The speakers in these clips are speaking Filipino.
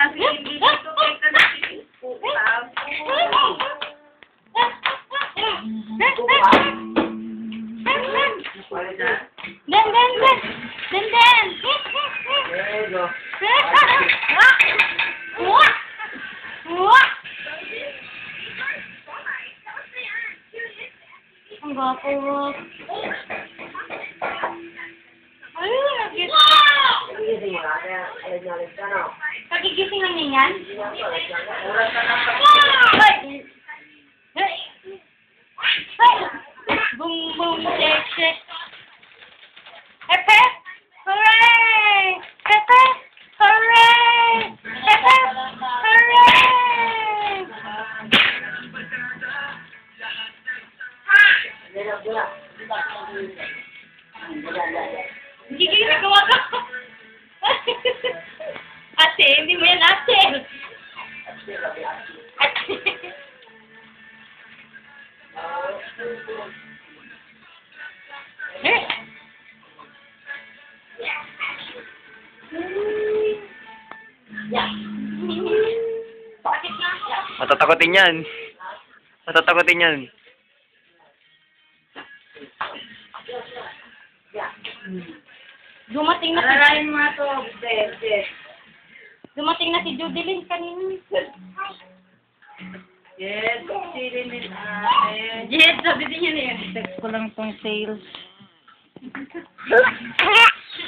Hindi dito kayo ka Ang gwapo. Ayun, pagigising lang niya yan? Boom, boom, shake, shake. Pepe! Hooray! Pepe! Hooray! Pepe! Hooray! Hindi kayo nagawa ka. Ate, hindi mo yan ate. Ate. Matatakotin yan. Matatakotin yan. Dumating na si Alalayan mo na to. Dumating na si Judeline kanina. Yes, sili ni ate. Yes, sabi din niya na yun. Text ko lang tong sales.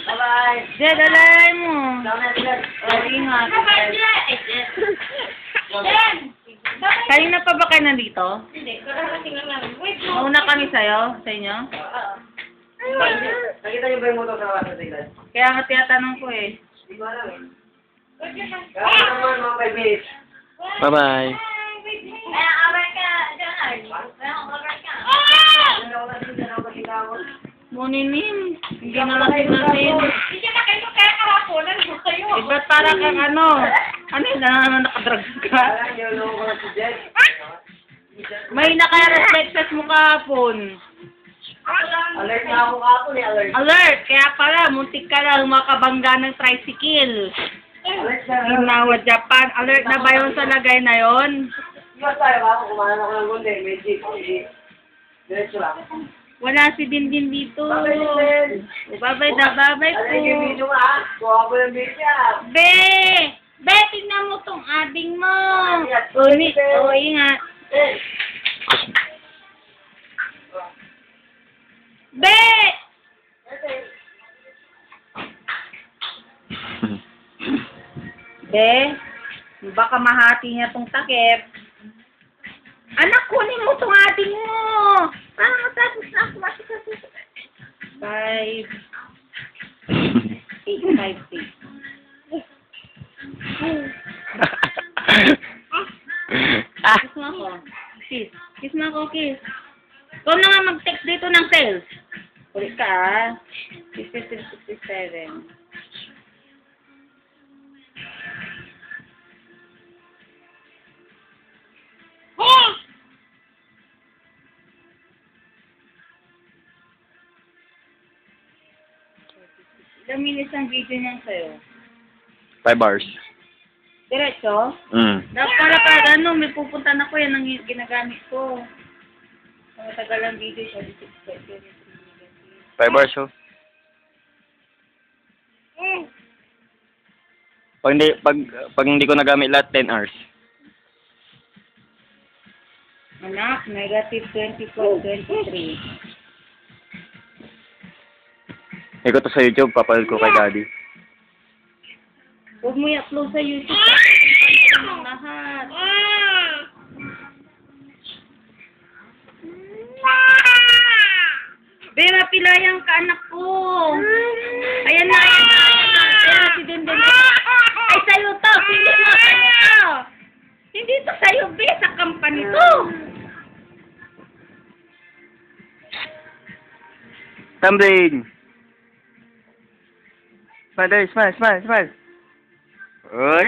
Bye-bye. Jed, alay mo. Ingat. Jen! Kanina pa ba kayo nandito? Hindi, kararating lang namin. Wait, Mauna kami sa'yo, sa inyo? Nakita niyo ba yung motor sa water siglas? Kaya nga tinatanong ko eh. Hindi ko alam eh. Kaya naman mga 5 minutes. Bye-bye. Kaya away ka, Jonard. Kaya away ka. Muninim. Hindi na lang natin. Hindi siya nakayo kaya kahapon. Ano gusto kayo? Eh, ba't parang kang ano? Ano yun? Nakadrug ka? Alam niyo, loko ko na si Jed. May naka-reflexes mo kahapon. Alert na ako kapon eh, alert. Alert! Kaya pala, muntik ka lang makabangga ng tricycle. Alert na. Ginawa Japan. Alert na ba yun sa lagay na yon? Iwas tayo ba? Kung kumahan ako ng gundi, may jeep. Diretso lang. Wala si Dindin dito. Babay din. Babay na, babay Alay yung po. video nga. Kuha ko yung video. Be! Be, tingnan mo tong ading mo. Ulit. O, ingat. Be! Be, baka mahati niya tong takip. Anak, kunin mo tong ading mo. Parang matapos na ako. 5, 8, 5, 6. Ah. Kiss mo ako. Kiss. Kiss mo ako, kiss. Ikaw na nga mag-text dito ng sales. Ulit ka, ah. 67. Ilang minutes ang video niyan sa'yo? 5 hours. Diretso? Dapat pala pag ano, may pupunta na ko, yan ang ginagamit ko. Matagal ang video siya. 5 hours, oh. Pag hindi ko nagamit lahat, 10 hours. Anak, negative 24, 23. Iko to sa YouTube, papalood ko kay Daddy. Huwag mo i-upload sa YouTube. Ang lahat. Be, mapilayang ka, anak ko. Ayan na, ayan na, ayan na. Ayan, si Dindin. Ay, sa'yo to. Hindi mo sa'yo. Hindi to sa'yo, be. Sa company to. Tumbling! Smile, Daddy, smile, smile, smile. Oy!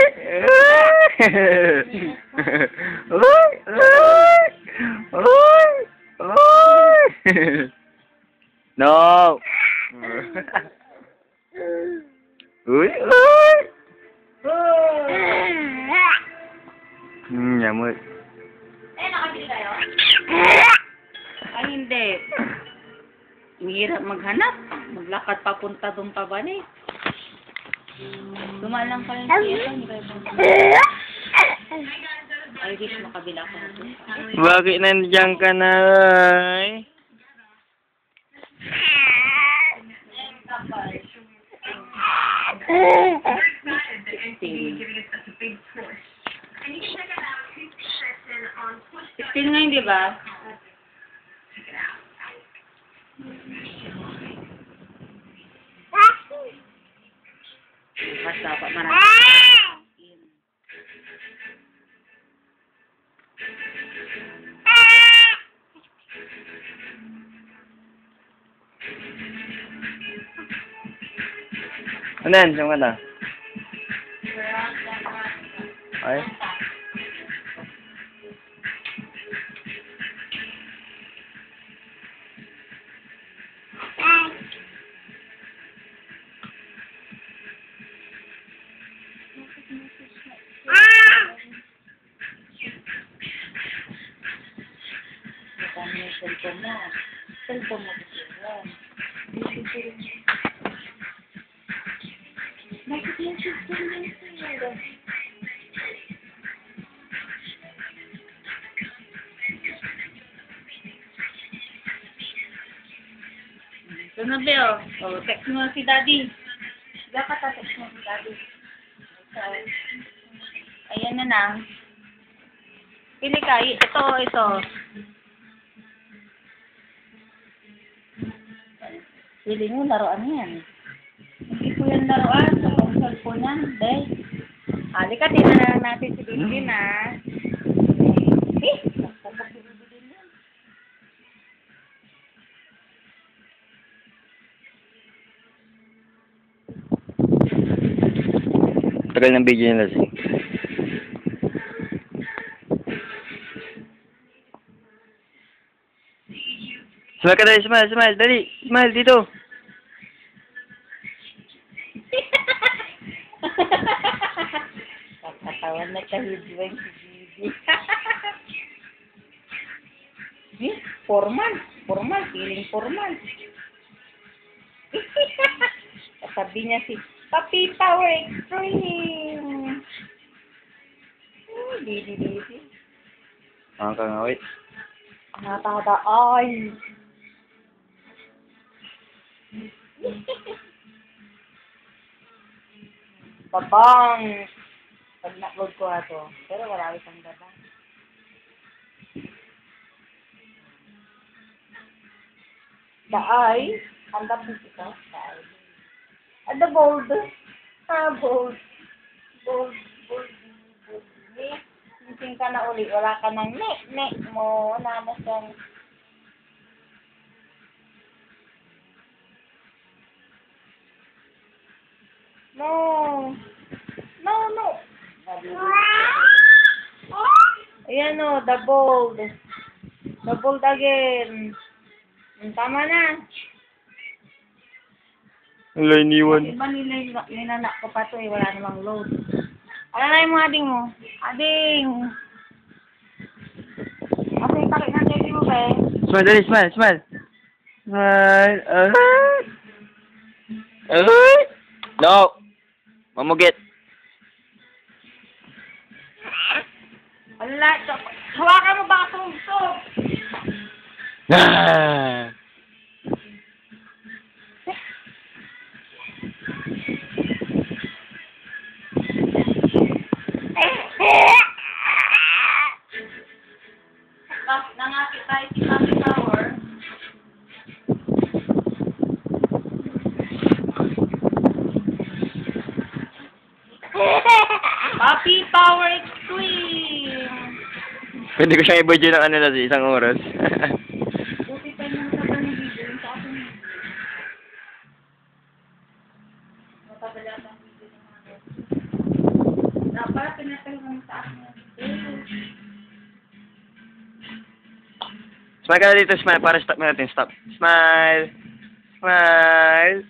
Oy! Oy! Oy! No! Uy! Uy! ginamot. Eh, nakabili kayo? Ay, hindi. Mahirap maghanap. Maglakad papunta doon pa ba ni? Dumaan lang kayo siya. Hindi kayo pumunta. Ay, wish makabila ko na doon. Bakit nandiyan ka na? Ay? Sixteen ngayon, di ba? Mas dapat marami. Ano yan? Saan ka na? Ay? Kami yung cellphone mo. Cellphone mo. Bakit yung cellphone mo? Ito na, Beo. O, text mo si Daddy. Dapat text mo si Daddy. So, ayan na na. Pili ka. Ito. Pili mo, laruan yan. Hindi ko yan laruan. Sa cellphone yan. Day. Halika, tingnan na lang natin si Dindin, ha. Tagal ng video nila si. Smile ka dali, smile, dali, smile dito. Katawan na kahidweng si Gigi. Formal, feeling formal. Kasabi niya si Papi Power Extreme. Didi. Ang kangawit. Nakakata, ay. Babang. Pag na-upload ko na to. Pero wala isang babang. Daay. Ang lapit ito. Daay. Ada bold. Bold. Missing ka na uli. Wala ka ng nek mo. Wala na siyang... No. Ayan o, the bold. The bold again. Tama na. Wala iniwan. Iba nilanak ko pa to eh. Wala namang load. Ano na yung mga ading mo? Ading! Ading, takit na check mo ba eh? Smile, dali, smile. Smile. No. Mamugit. Wala. Hawakan mo ba akong gusto? Ah. Nangakit tayo si Papi Power. Papi Power Extreme! Pwede ko siyang i-budget ng ano na sa isang oras. Buti pa yung matagal ng video yung sa akin. Matagal yata ang video ng mga dapat pinatagal mo sa akin. Smile ka na dito, smile. Para stop natin, stop. Smile. Smile.